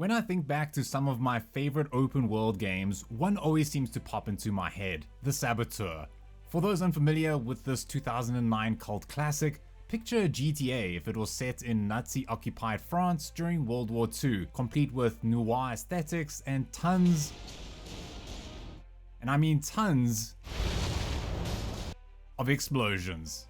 When I think back to some of my favorite open world games, one always seems to pop into my head: the Saboteur. For those unfamiliar with this 2009 cult classic, picture GTA if it was set in Nazi-occupied France during World War II, complete with noir aesthetics and tons, and I mean tons, of explosions.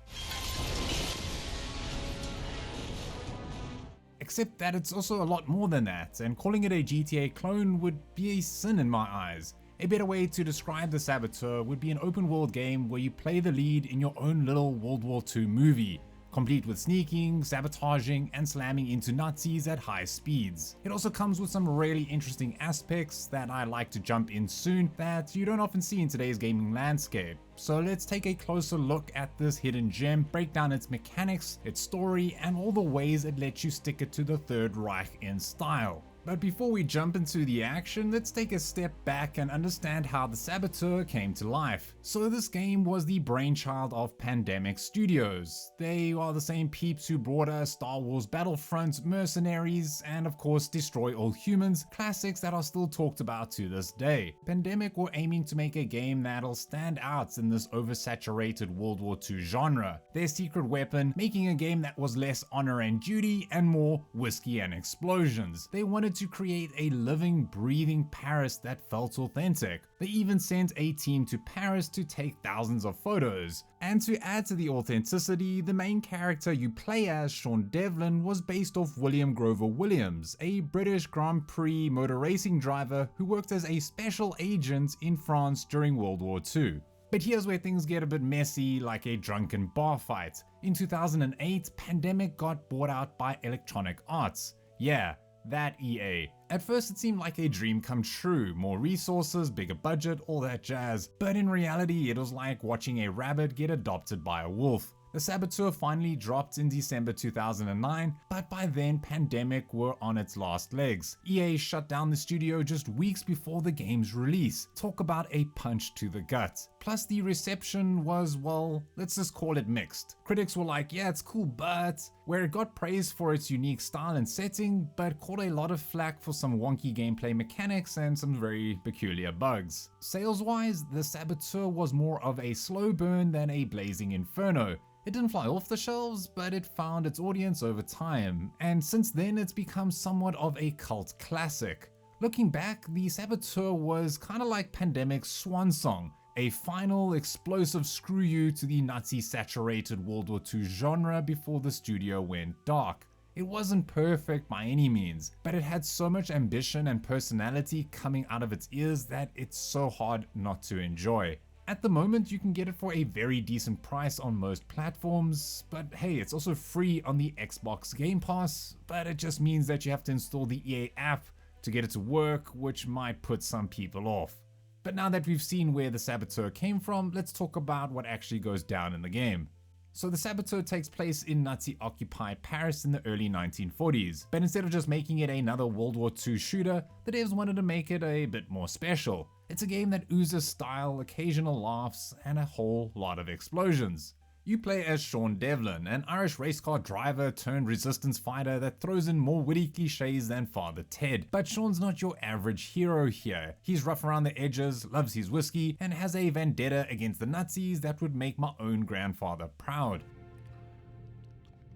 Except that it's also a lot more than that, and calling it a GTA clone would be a sin in my eyes. A better way to describe the Saboteur would be an open world game where you play the lead in your own little World War II movie, complete with sneaking, sabotaging, and slamming into Nazis at high speeds. It also comes with some really interesting aspects that I like to jump in soon that you don't often see in today's gaming landscape. So let's take a closer look at this hidden gem, break down its mechanics, its story, and all the ways it lets you stick it to the Third Reich in style. But before we jump into the action, let's take a step back and understand how the Saboteur came to life. So this game was the brainchild of Pandemic Studios. They are the same peeps who brought us Star Wars Battlefront, Mercenaries, and of course Destroy All Humans, classics that are still talked about to this day. Pandemic were aiming to make a game that'll stand out in this oversaturated World War II genre. Their secret weapon, making a game that was less honor and duty and more whiskey and explosions. They wanted to create a living, breathing Paris that felt authentic. They even sent a team to Paris to take thousands of photos. And to add to the authenticity, the main character you play as, Sean Devlin, was based off William Grover Williams, a British Grand Prix motor racing driver who worked as a special agent in France during World War II. But here's where things get a bit messy, like a drunken bar fight. In 2008, Pandemic got bought out by Electronic Arts. Yeah, that EA. At first it seemed like a dream come true, more resources, bigger budget, all that jazz. But in reality it was like watching a rabbit get adopted by a wolf. The Saboteur finally dropped in December 2009, but by then Pandemic were on its last legs. EA shut down the studio just weeks before the game's release. Talk about a punch to the gut. Plus the reception was, well, let's just call it mixed. Critics were like, yeah, it's cool, but where it got praise for its unique style and setting, but caught a lot of flack for some wonky gameplay mechanics and some very peculiar bugs. Sales-wise, the Saboteur was more of a slow burn than a blazing inferno. It didn't fly off the shelves, but it found its audience over time, and since then it's become somewhat of a cult classic. Looking back, the Saboteur was kinda like Pandemic's swan song, a final explosive screw you to the Nazi-saturated World War II genre before the studio went dark. It wasn't perfect by any means, but it had so much ambition and personality coming out of its ears that it's so hard not to enjoy. At the moment you can get it for a very decent price on most platforms, but hey, it's also free on the Xbox Game Pass, but it just means that you have to install the EA app to get it to work, which might put some people off. But now that we've seen where the Saboteur came from, let's talk about what actually goes down in the game. So the Saboteur takes place in Nazi-occupied Paris in the early 1940s, but instead of just making it another World War II shooter, the devs wanted to make it a bit more special. It's a game that oozes style, occasional laughs, and a whole lot of explosions. You play as Sean Devlin, an Irish race car driver turned resistance fighter that throws in more witty cliches than Father Ted. But Sean's not your average hero here. He's rough around the edges, loves his whiskey, and has a vendetta against the Nazis that would make my own grandfather proud.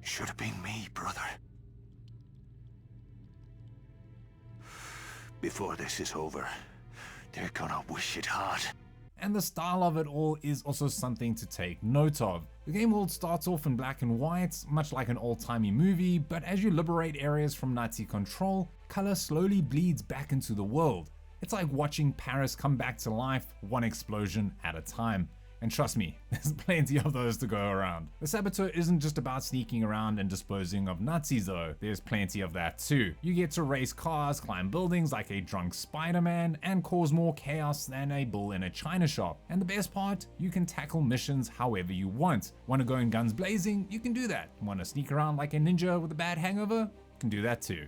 Should have been me, brother. Before this is over, they're gonna wish it hard. And the style of it all is also something to take note of. The game world starts off in black and white, much like an old-timey movie, but as you liberate areas from Nazi control, color slowly bleeds back into the world. It's like watching Paris come back to life, one explosion at a time. And trust me, there's plenty of those to go around. The Saboteur isn't just about sneaking around and disposing of Nazis though, there's plenty of that too. You get to race cars, climb buildings like a drunk Spider-Man, and cause more chaos than a bull in a china shop. And the best part, you can tackle missions however you want. Want to go in guns blazing? You can do that. Want to sneak around like a ninja with a bad hangover? You can do that too.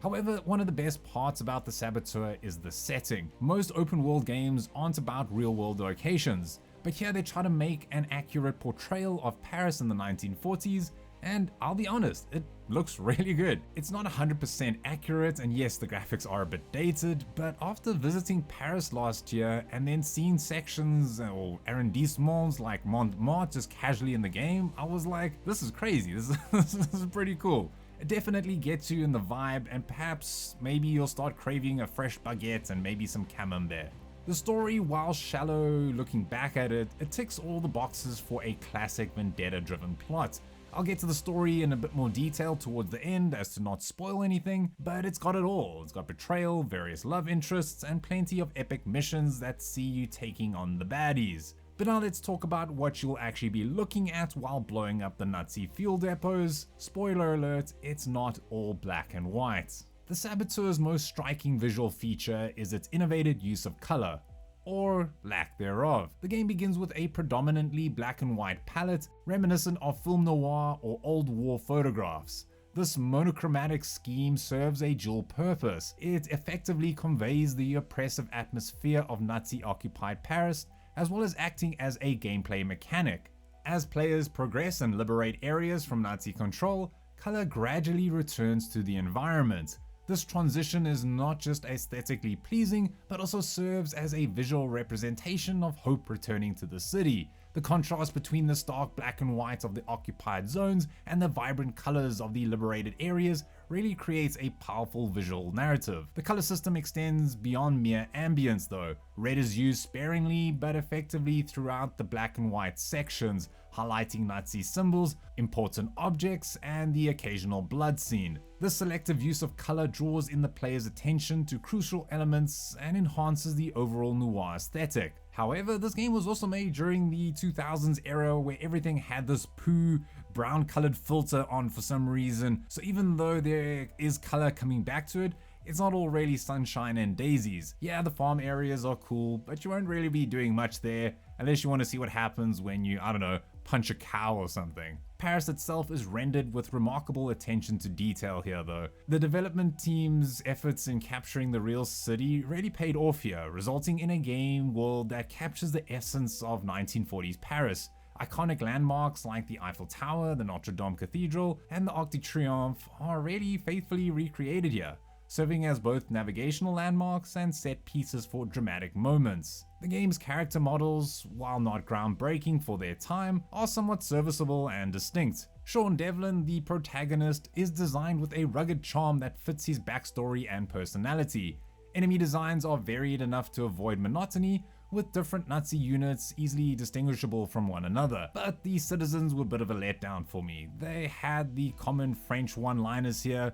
However, one of the best parts about the Saboteur is the setting. Most open world games aren't about real world locations. But here they try to make an accurate portrayal of Paris in the 1940s, And I'll be honest, it looks really good. It's not 100% accurate, and yes, the graphics are a bit dated, but after visiting Paris last year and then seeing sections or arrondissements like Montmartre just casually in the game, I was like, this is crazy, this is pretty cool. It definitely gets you in the vibe, and perhaps maybe you'll start craving a fresh baguette and maybe some camembert. The story, while shallow looking back at it, it ticks all the boxes for a classic vendetta-driven plot. I'll get to the story in a bit more detail towards the end as to not spoil anything, but it's got it all. It's got betrayal, various love interests, and plenty of epic missions that see you taking on the baddies. But now let's talk about what you'll actually be looking at while blowing up the Nazi fuel depots. Spoiler alert, it's not all black and white. The Saboteur's most striking visual feature is its innovative use of color, or lack thereof. The game begins with a predominantly black and white palette, reminiscent of film noir or old war photographs. This monochromatic scheme serves a dual purpose. It effectively conveys the oppressive atmosphere of Nazi-occupied Paris, as well as acting as a gameplay mechanic. As players progress and liberate areas from Nazi control, color gradually returns to the environment. This transition is not just aesthetically pleasing, but also serves as a visual representation of hope returning to the city. The contrast between the stark black and white of the occupied zones and the vibrant colors of the liberated areas really creates a powerful visual narrative. The color system extends beyond mere ambience though. Red is used sparingly but effectively throughout the black and white sections, highlighting Nazi symbols, important objects, and the occasional blood scene. This selective use of color draws in the player's attention to crucial elements and enhances the overall noir aesthetic. However, this game was also made during the 2000s era where everything had this poo brown colored filter on for some reason, so even though there is color coming back to it, it's not all really sunshine and daisies. Yeah, the farm areas are cool, but you won't really be doing much there unless you want to see what happens when you, I don't know, punch a cow or something. Paris itself is rendered with remarkable attention to detail here though. The development team's efforts in capturing the real city really paid off here, resulting in a game world that captures the essence of 1940s Paris. Iconic landmarks like the Eiffel Tower, the Notre Dame Cathedral, and the Arc de Triomphe are really faithfully recreated here, serving as both navigational landmarks and set pieces for dramatic moments. The game's character models, while not groundbreaking for their time, are somewhat serviceable and distinct. Sean Devlin, the protagonist, is designed with a rugged charm that fits his backstory and personality. Enemy designs are varied enough to avoid monotony, with different Nazi units easily distinguishable from one another. But the citizens were a bit of a letdown for me. They had the common French one-liners here,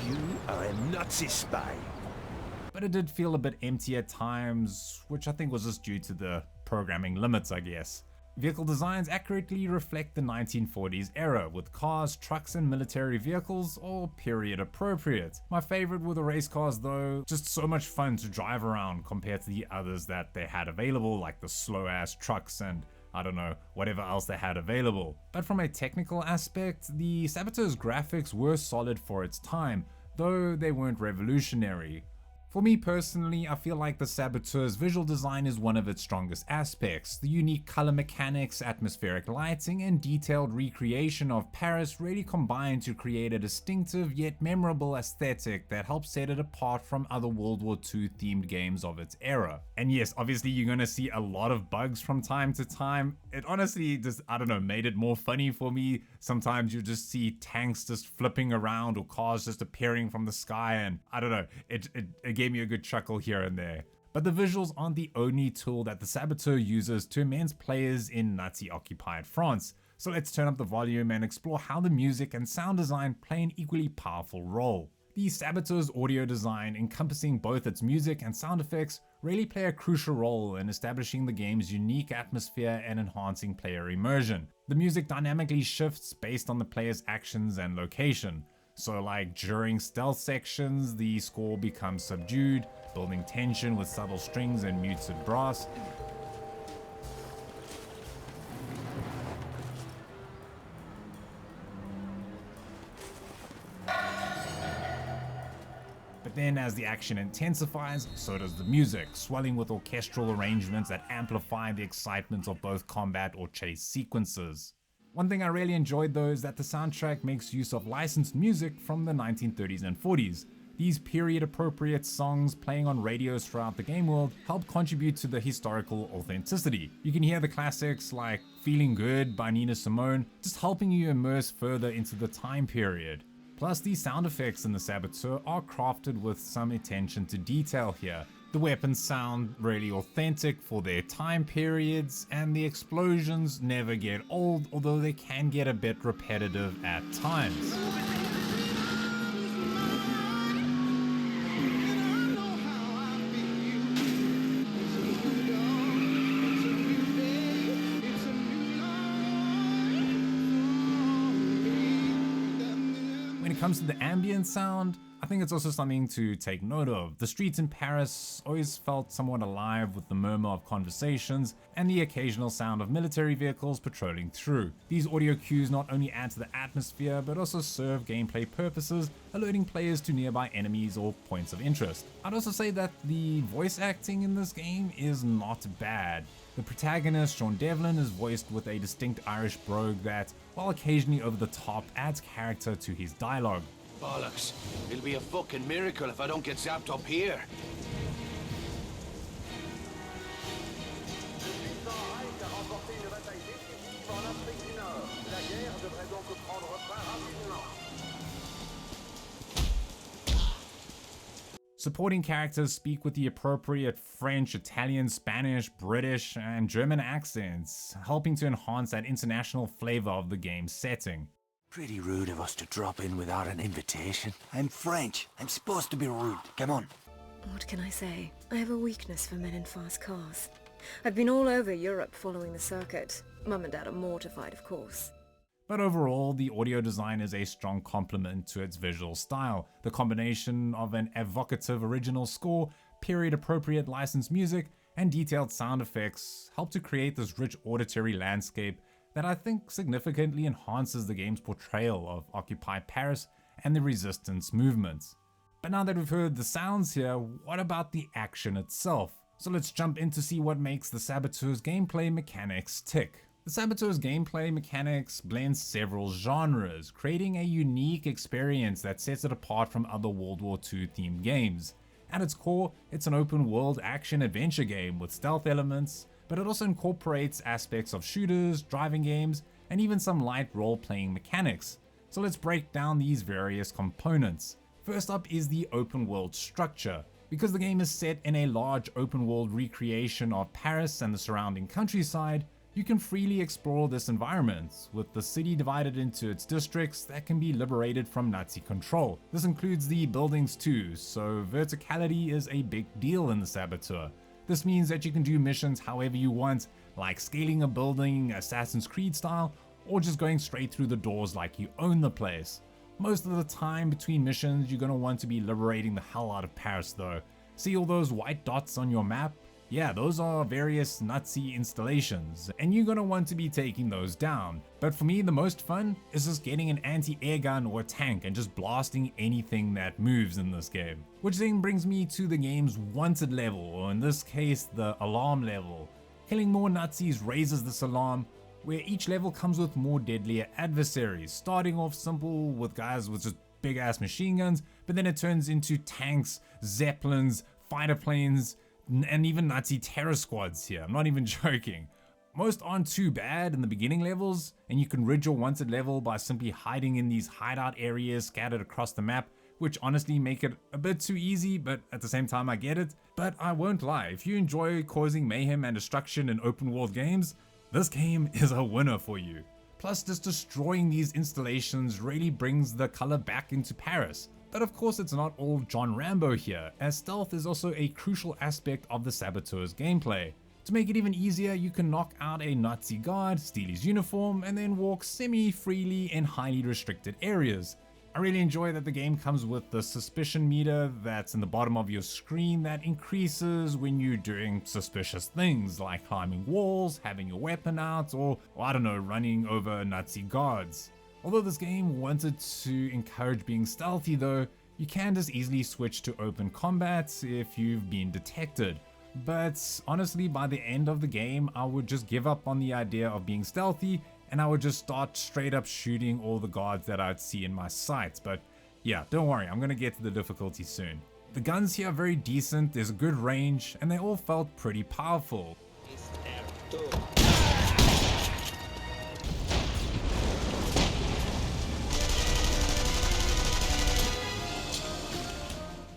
You are a Nazi spy. but it did feel a bit empty at times, which I think was just due to the programming limits, I guess. Vehicle designs accurately reflect the 1940s era, with cars, trucks, and military vehicles all period appropriate. My favorite were the race cars though, just so much fun to drive around compared to the others that they had available, like the slow ass trucks and I don't know, whatever else they had available. But from a technical aspect, the Saboteur's graphics were solid for its time, though they weren't revolutionary. For me personally, I feel like the Saboteur's visual design is one of its strongest aspects. The unique color mechanics, atmospheric lighting, and detailed recreation of Paris really combine to create a distinctive yet memorable aesthetic that helps set it apart from other World War II themed games of its era. And yes, obviously you're gonna see a lot of bugs from time to time. It honestly just, I don't know, made it more funny for me. Sometimes you just see tanks just flipping around or cars just appearing from the sky, and I don't know, it gave me a good chuckle here and there. But the visuals aren't the only tool that the Saboteur uses to immerse players in Nazi-occupied France. So let's turn up the volume and explore how the music and sound design play an equally powerful role. The Saboteur's audio design, encompassing both its music and sound effects, really play a crucial role in establishing the game's unique atmosphere and enhancing player immersion. The music dynamically shifts based on the player's actions and location. So like during stealth sections, the score becomes subdued, building tension with subtle strings and muted brass. But then as the action intensifies, so does the music, swelling with orchestral arrangements that amplify the excitement of both combat or chase sequences. One thing I really enjoyed though is that the soundtrack makes use of licensed music from the 1930s and 40s. These period appropriate songs playing on radios throughout the game world help contribute to the historical authenticity. You can hear the classics like Feeling Good by Nina Simone, just helping you immerse further into the time period. Plus, these sound effects in the Saboteur are crafted with some attention to detail here. The weapons sound really authentic for their time periods, and the explosions never get old, although they can get a bit repetitive at times. When it comes to the ambient sound, I think it's also something to take note of. The streets in Paris always felt somewhat alive with the murmur of conversations and the occasional sound of military vehicles patrolling through. These audio cues not only add to the atmosphere but also serve gameplay purposes, alerting players to nearby enemies or points of interest. I'd also say that the voice acting in this game is not bad. The protagonist, Sean Devlin, is voiced with a distinct Irish brogue that, while occasionally over the top, adds character to his dialogue. Bollocks. It'll be a fucking miracle if I don't get zapped up here. Supporting characters speak with the appropriate French, Italian, Spanish, British, and German accents, helping to enhance that international flavor of the game's setting. Pretty rude of us to drop in without an invitation. I'm French. I'm supposed to be rude. Come on. What can I say? I have a weakness for men in fast cars. I've been all over Europe following the circuit. Mum and Dad are mortified, of course. But overall, the audio design is a strong complement to its visual style. The combination of an evocative original score, period-appropriate licensed music, and detailed sound effects help to create this rich auditory landscape that I think significantly enhances the game's portrayal of Occupy Paris and the resistance movements. But now that we've heard the sounds here, what about the action itself? So let's jump in to see what makes the Saboteur's gameplay mechanics tick. The Saboteur's gameplay mechanics blend several genres, creating a unique experience that sets it apart from other World War II themed games. At its core, it's an open world action-adventure game with stealth elements, but it also incorporates aspects of shooters, driving games, and even some light role-playing mechanics. So let's break down these various components. First up is the open world structure. Because the game is set in a large open world recreation of Paris and the surrounding countryside, you can freely explore this environment, with the city divided into its districts that can be liberated from Nazi control. This includes the buildings too, so verticality is a big deal in the Saboteur. This means that you can do missions however you want, like scaling a building Assassin's Creed style, or just going straight through the doors like you own the place. Most of the time between missions you're going to want to be liberating the hell out of Paris though. See all those white dots on your map? Yeah, those are various Nazi installations, and you're going to want to be taking those down. But for me, the most fun is just getting an anti-air gun or a tank and just blasting anything that moves in this game. Which then brings me to the game's wanted level, or in this case, the alarm level. Killing more Nazis raises this alarm, where each level comes with more deadlier adversaries, starting off simple with guys with just big ass machine guns, but then it turns into tanks, zeppelins, fighter planes, and even Nazi terror squads here. I'm not even joking. Most aren't too bad in the beginning levels, and you can rid your wanted level by simply hiding in these hideout areas scattered across the map, which honestly make it a bit too easy, but at the same time I get it. But I won't lie, if you enjoy causing mayhem and destruction in open world games, this game is a winner for you. Plus, just destroying these installations really brings the color back into Paris. But of course it's not all John Rambo here, as stealth is also a crucial aspect of the Saboteur's gameplay. To make it even easier, you can knock out a Nazi guard, steal his uniform, and then walk semi-freely in highly restricted areas. I really enjoy that the game comes with the suspicion meter that's in the bottom of your screen that increases when you're doing suspicious things like climbing walls, having your weapon out, or I don't know, running over Nazi guards. Although this game wanted to encourage being stealthy though, you can just easily switch to open combat if you've been detected. But honestly, by the end of the game, I would just give up on the idea of being stealthy and I would just start straight up shooting all the guards that I'd see in my sights. But yeah, don't worry, I'm gonna get to the difficulty soon. The guns here are very decent, there's a good range, and they all felt pretty powerful.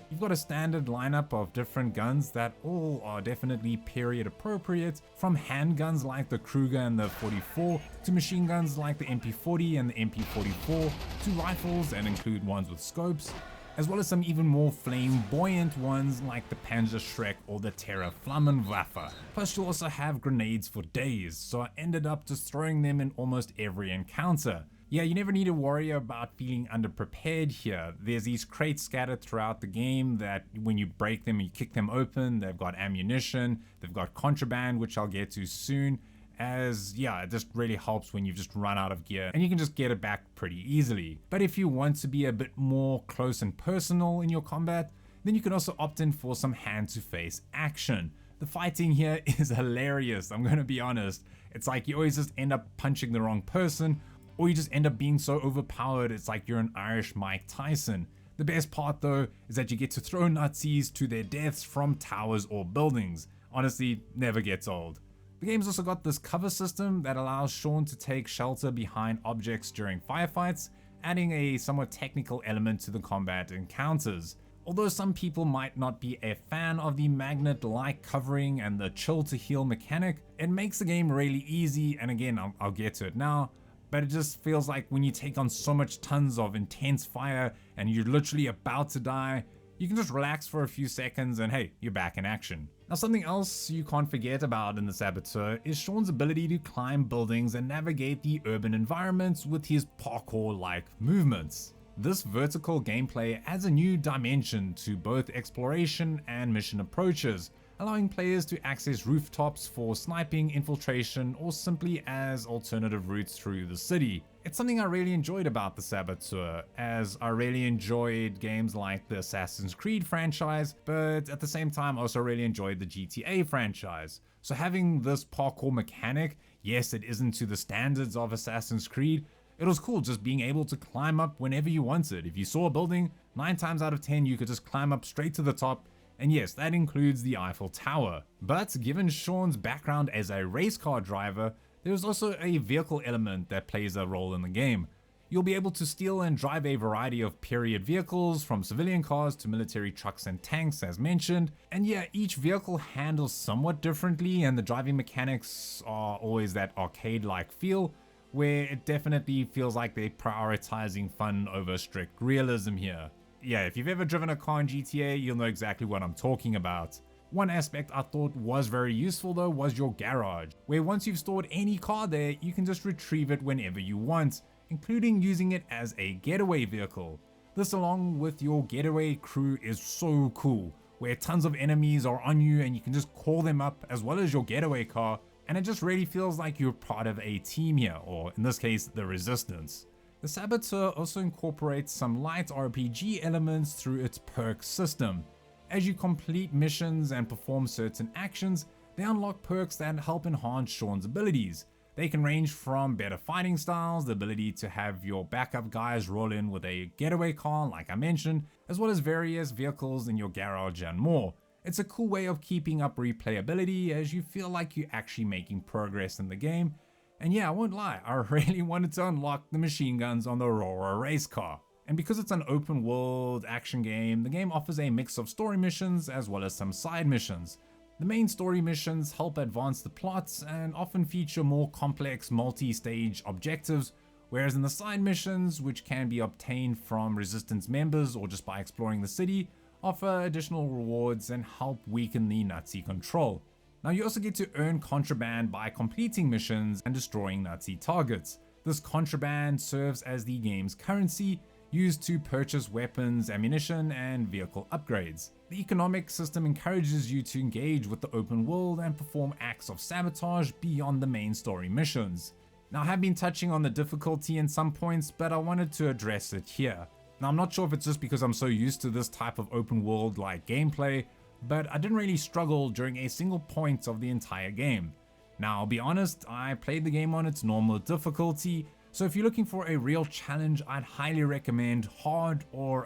You've got a standard lineup of different guns that all are definitely period appropriate, from handguns like the Kruger and the 44, to machine guns like the MP40 and the MP44, to rifles and include ones with scopes, as well as some even more flamboyant ones like the Panzerschreck or the Terra Flammenwaffe. Plus you also have grenades for days, so I ended up just throwing them in almost every encounter. Yeah, you never need to worry about feeling underprepared here. There's these crates scattered throughout the game that when you break them and you kick them open, they've got ammunition, they've got contraband, which I'll get to soon. As yeah, it just really helps when you've just run out of gear and you can just get it back pretty easily. But if you want to be a bit more close and personal in your combat, then you can also opt in for some hand-to-face action. The fighting here is hilarious, I'm gonna be honest. It's like you always just end up punching the wrong person, or you just end up being so overpowered it's like you're an Irish Mike Tyson. The best part though is that you get to throw Nazis to their deaths from towers or buildings. Honestly, never gets old. The game's also got this cover system that allows Sean to take shelter behind objects during firefights, adding a somewhat technical element to the combat encounters. Although some people might not be a fan of the magnet-like covering and the chill to heal mechanic, it makes the game really easy, and again I'll get to it now. But it just feels like when you take on so much tons of intense fire and you're literally about to die, you can just relax for a few seconds and hey, you're back in action. Now something else you can't forget about in the Saboteur is Sean's ability to climb buildings and navigate the urban environments with his parkour-like movements. This vertical gameplay adds a new dimension to both exploration and mission approaches, allowing players to access rooftops for sniping, infiltration, or simply as alternative routes through the city. It's something I really enjoyed about the Saboteur, as I really enjoyed games like the Assassin's Creed franchise, but at the same time I also really enjoyed the GTA franchise. So having this parkour mechanic, yes, it isn't to the standards of Assassin's Creed, it was cool just being able to climb up whenever you wanted. If you saw a building, 9 times out of 10 you could just climb up straight to the top. And yes, that includes the Eiffel Tower. But given Sean's background as a race car driver, there's also a vehicle element that plays a role in the game. You'll be able to steal and drive a variety of period vehicles, from civilian cars to military trucks and tanks as mentioned. And yeah, each vehicle handles somewhat differently, and the driving mechanics are always that arcade-like feel, where it definitely feels like they're prioritizing fun over strict realism here. Yeah, if you've ever driven a car in GTA, you'll know exactly what I'm talking about. One aspect I thought was very useful though was your garage, where once you've stored any car there, you can just retrieve it whenever you want, including using it as a getaway vehicle. This along with your getaway crew is so cool, where tons of enemies are on you and you can just call them up as well as your getaway car, and it just really feels like you're part of a team here, or in this case, the Resistance. The Saboteur also incorporates some light RPG elements through its perk system. As you complete missions and perform certain actions, they unlock perks that help enhance Sean's abilities. They can range from better fighting styles, the ability to have your backup guys roll in with a getaway car like I mentioned, as well as various vehicles in your garage and more. It's a cool way of keeping up replayability as you feel like you're actually making progress in the game. And yeah, I won't lie, I really wanted to unlock the machine guns on the Aurora race car. And because it's an open world action game, the game offers a mix of story missions as well as some side missions. The main story missions help advance the plots and often feature more complex multi-stage objectives, whereas in the side missions, which can be obtained from Resistance members or just by exploring the city, offer additional rewards and help weaken the Nazi control. Now you also get to earn contraband by completing missions and destroying Nazi targets. This contraband serves as the game's currency, used to purchase weapons, ammunition, and vehicle upgrades. The economic system encourages you to engage with the open world and perform acts of sabotage beyond the main story missions. Now I have been touching on the difficulty in some points, but I wanted to address it here. Now I'm not sure if it's just because I'm so used to this type of open world like gameplay, but I didn't really struggle during a single point of the entire game. Now, I'll be honest, I played the game on its normal difficulty, so if you're looking for a real challenge, I'd highly recommend hard or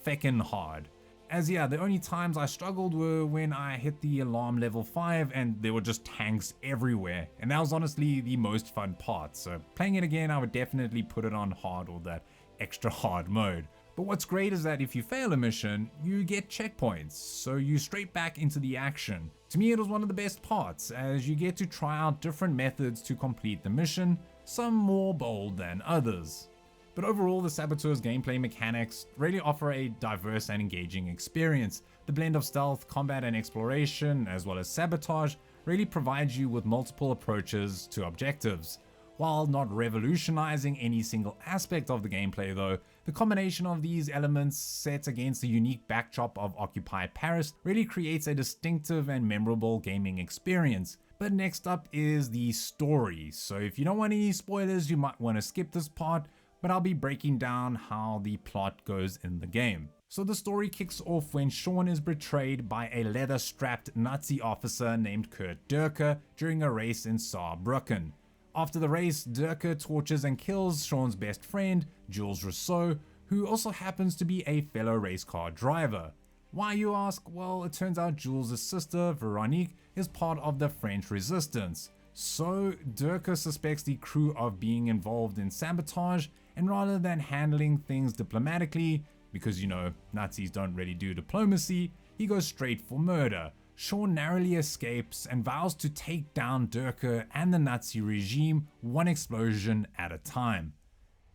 feckin' hard. As yeah, the only times I struggled were when I hit the alarm level 5 and there were just tanks everywhere, and that was honestly the most fun part, so playing it again I would definitely put it on hard or that extra hard mode. But what's great is that if you fail a mission, you get checkpoints, so you straight back into the action. To me it was one of the best parts, as you get to try out different methods to complete the mission, some more bold than others. But overall, the Saboteur's gameplay mechanics really offer a diverse and engaging experience. The blend of stealth, combat and exploration, as well as sabotage, really provides you with multiple approaches to objectives. While not revolutionizing any single aspect of the gameplay though, the combination of these elements set against the unique backdrop of occupied Paris really creates a distinctive and memorable gaming experience. But next up is the story, so if you don't want any spoilers you might want to skip this part, but I'll be breaking down how the plot goes in the game. So the story kicks off when Sean is betrayed by a leather-strapped Nazi officer named Kurt Durker during a race in Saarbrücken. After the race, Durker tortures and kills Sean's best friend, Jules Rousseau, who also happens to be a fellow race car driver. Why, you ask? Well, it turns out Jules' sister, Veronique, is part of the French resistance. So Durker suspects the crew of being involved in sabotage, and rather than handling things diplomatically, because you know, Nazis don't really do diplomacy, he goes straight for murder. Sean narrowly escapes and vows to take down Durker and the Nazi regime one explosion at a time.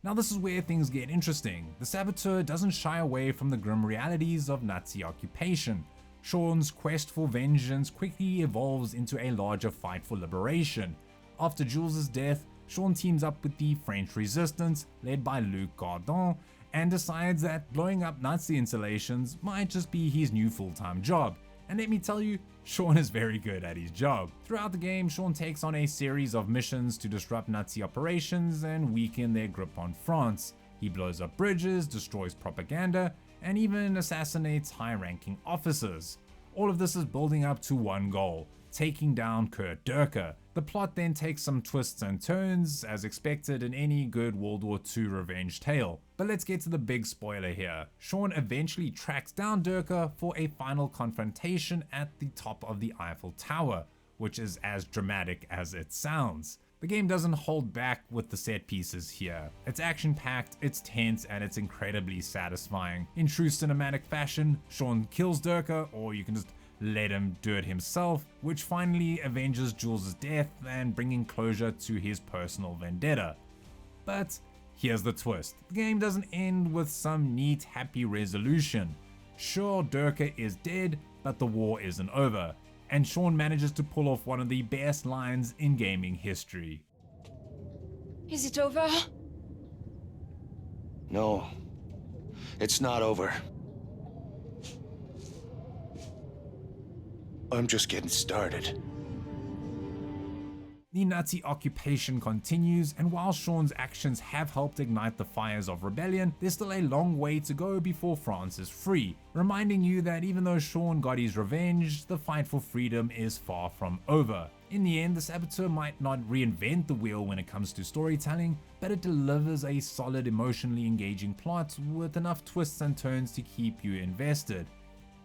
Now this is where things get interesting. The Saboteur doesn't shy away from the grim realities of Nazi occupation. Sean's quest for vengeance quickly evolves into a larger fight for liberation. After Jules' death, Sean teams up with the French resistance, led by Luc Gardon, and decides that blowing up Nazi installations might just be his new full-time job. And let me tell you, Sean is very good at his job. Throughout the game, Sean takes on a series of missions to disrupt Nazi operations and weaken their grip on France. He blows up bridges, destroys propaganda, and even assassinates high-ranking officers. All of this is building up to one goal: taking down Kurt Durker. The plot then takes some twists and turns, as expected in any good World War II revenge tale. But let's get to the big spoiler here. Sean eventually tracks down Durker for a final confrontation at the top of the Eiffel Tower, which is as dramatic as it sounds. The game doesn't hold back with the set pieces here. It's action-packed, it's tense, and it's incredibly satisfying. In true cinematic fashion, Sean kills Durker, or you can just let him do it himself, which finally avenges Jules' death and bringing closure to his personal vendetta. But here's the twist. The game doesn't end with some neat, happy resolution. Sure, Durker is dead, but the war isn't over, and Sean manages to pull off one of the best lines in gaming history. Is it over? No, it's not over. I'm just getting started. The Nazi occupation continues, and while Sean's actions have helped ignite the fires of rebellion, there's still a long way to go before France is free, reminding you that even though Sean got his revenge, the fight for freedom is far from over. In the end, the Saboteur might not reinvent the wheel when it comes to storytelling, but it delivers a solid, emotionally engaging plot with enough twists and turns to keep you invested.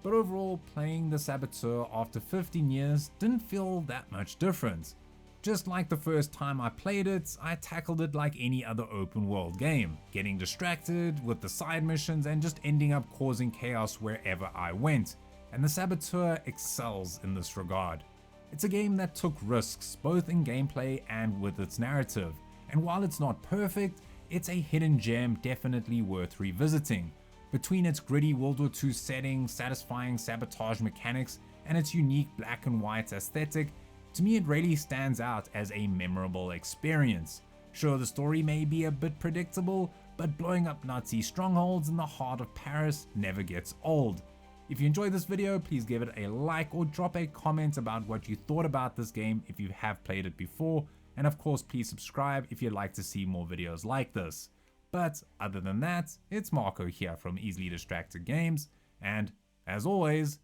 But overall, playing the Saboteur after 15 years didn't feel that much different. Just like the first time I played it, I tackled it like any other open world game, getting distracted with the side missions and just ending up causing chaos wherever I went, and the Saboteur excels in this regard. It's a game that took risks both in gameplay and with its narrative, and while it's not perfect, it's a hidden gem definitely worth revisiting. Between its gritty World War II setting, satisfying sabotage mechanics, and its unique black and white aesthetic, to me it really stands out as a memorable experience. Sure, the story may be a bit predictable, but blowing up Nazi strongholds in the heart of Paris never gets old. If you enjoyed this video, please give it a like or drop a comment about what you thought about this game if you have played it before, and of course please subscribe if you'd like to see more videos like this. But other than that, it's Marco here from Easily Distracted Games, and as always,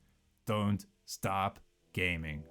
don't stop gaming.